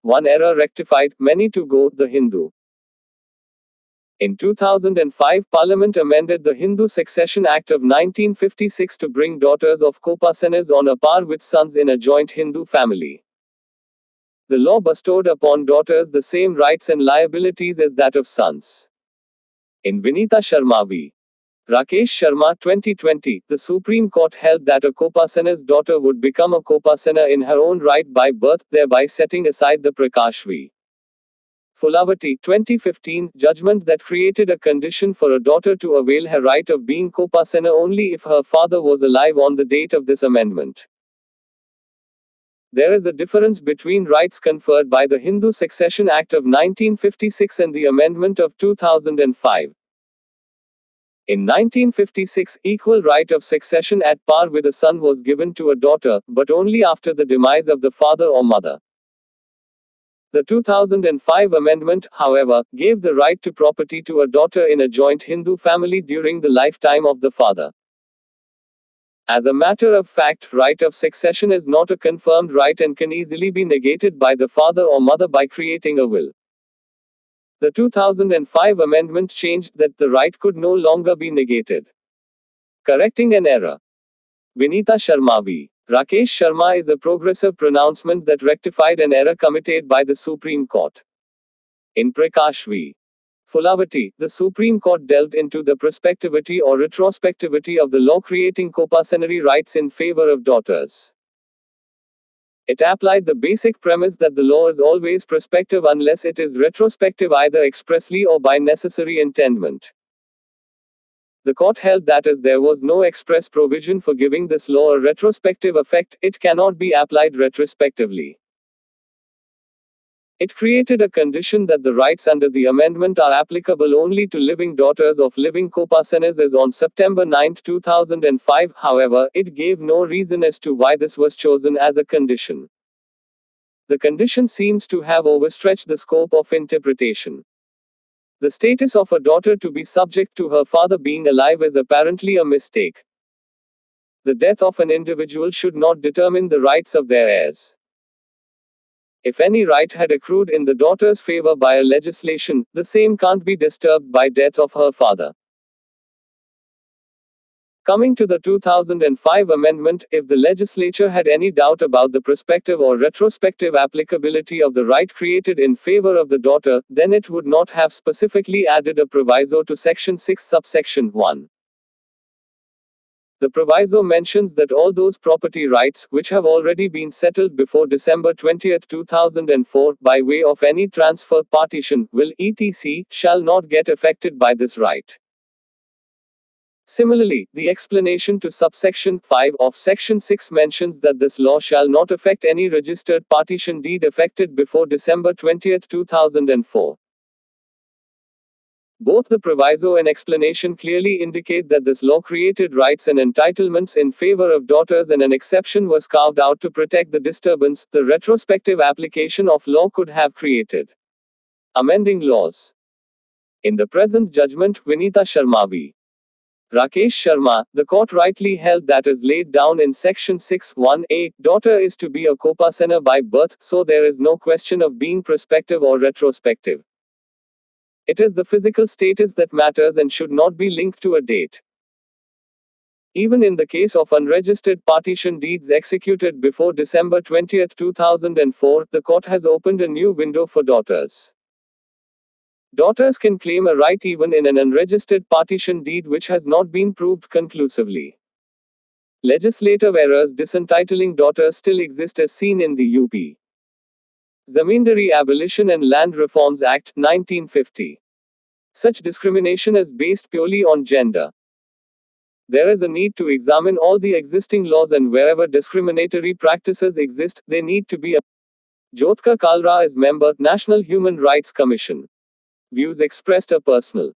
One error rectified, many to go. The Hindu. In 2005, Parliament amended the Hindu Succession Act of 1956 to bring daughters of Kopasanas on a par with sons in a joint Hindu family. The law bestowed upon daughters the same rights and liabilities as that of sons. In Vinita Sharma v. Rakesh Sharma 2020, the Supreme Court held that a Kopasana's daughter would become a Kopasana in her own right by birth, thereby setting aside the Prakash v. Fulavati 2015 judgment that created a condition for a daughter to avail her right of being Kopasana only if her father was alive on the date of this amendment. There is a difference between rights conferred by the Hindu Succession Act of 1956 and the amendment of 2005. In 1956, equal right of succession at par with a son was given to a daughter, but only after the demise of the father or mother. The 2005 amendment, however, gave the right to property to a daughter in a joint Hindu family during the lifetime of the father. As a matter of fact, right of succession is not a confirmed right and can easily be negated by the father or mother by creating a will. The 2005 amendment changed that the right could no longer be negated. Correcting an error. Vinita Sharma v. Rakesh Sharma is a progressive pronouncement that rectified an error committed by the Supreme Court. In Prakash v. Fulavati, the Supreme Court delved into the prospectivity or retrospectivity of the law creating Kopasanary rights in favor of daughters. It applied the basic premise that the law is always prospective unless it is retrospective either expressly or by necessary intendment. The court held that as there was no express provision for giving this law a retrospective effect, it cannot be applied retrospectively. It created a condition that the rights under the amendment are applicable only to living daughters of living Kopasanas as on September 9, 2005. However, it gave no reason as to why this was chosen as a condition. The condition seems to have overstretched the scope of interpretation. The status of a daughter to be subject to her father being alive is apparently a mistake. The death of an individual should not determine the rights of their heirs. If any right had accrued in the daughter's favor by a legislation, the same can't be disturbed by death of her father. Coming to the 2005 amendment, if the legislature had any doubt about the prospective or retrospective applicability of the right created in favor of the daughter, then it would not have specifically added a proviso to Section 6 subsection 1. The proviso mentions that all those property rights, which have already been settled before December 20, 2004, by way of any transfer, partition, will, etc., shall not get affected by this right. Similarly, the explanation to subsection 5 of Section 6 mentions that this law shall not affect any registered partition deed effected before December 20, 2004. Both the proviso and explanation clearly indicate that this law created rights and entitlements in favor of daughters and an exception was carved out to protect the disturbance the retrospective application of law could have created. Amending laws. In the present judgment, Vinita Sharma v. Rakesh Sharma, the court rightly held that as laid down in Section 6(1)(a), daughter is to be a Kopasana by birth, so there is no question of being prospective or retrospective. It is the physical status that matters and should not be linked to a date. Even in the case of unregistered partition deeds executed before December 20, 2004, the court has opened a new window for daughters. Daughters can claim a right even in an unregistered partition deed which has not been proved conclusively. Legislative errors disentitling daughters still exist as seen in the UP Zamindari Abolition and Land Reforms Act, 1950. Such discrimination is based purely on gender. There is a need to examine all the existing laws and wherever discriminatory practices exist, they need to be. Jyotka Kalra is member, National Human Rights Commission. Views expressed are personal.